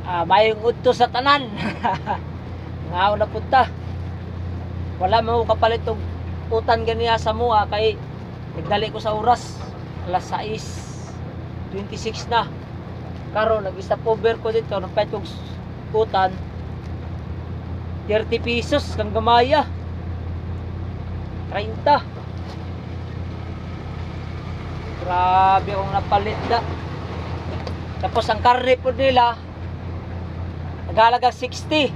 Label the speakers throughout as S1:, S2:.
S1: mayong udto sa tanan. Ngaw na punta. Wala mo kapalit og utan ganiya sa mua kay nagdali ko sa oras alas 6:26 na. Karon nag-stop over ko dito nang payt kog utan 30 pesos kang gamaya. 30. Grabe akong napalit na. Tapos ang karne po nila nagalaga 60.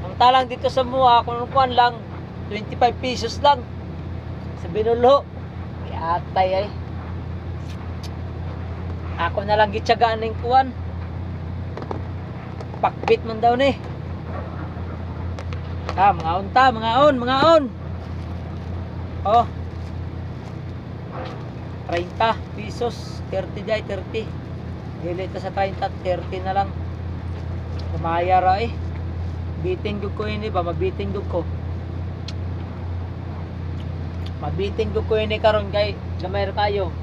S1: Ang talang dito sa mua kung kuan lang 25 pesos lang sa binulho. Atay ay ako na lang gitsagaan ng kuan. Pakbit man daw ni. Mga on. Oh. 30 pesos, 30 day, 30. Dili ito sa 30, 30 na lang. Kumaya ra eh. Biting dug ko ini ba, mabiting dug ko. Mabiting dug ko ini karon kay gamay ra kayo.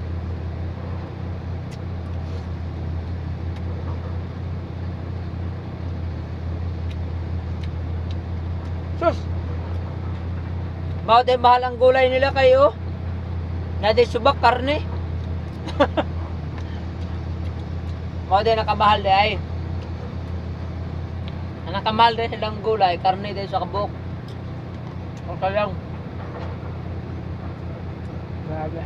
S1: Sus. Mao day mahal ang gulay nila kayo. Na day subak karne. Mao day nakamahal day ay. Ang nakamahal day silang gulay, karne day sa kabuk. Okay lang. Grabe.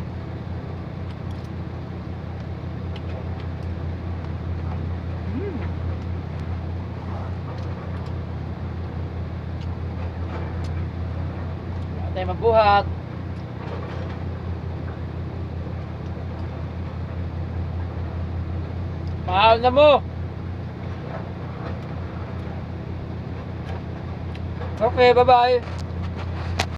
S1: Tayo magbuhat. Mahal na mo. Okay, bye-bye.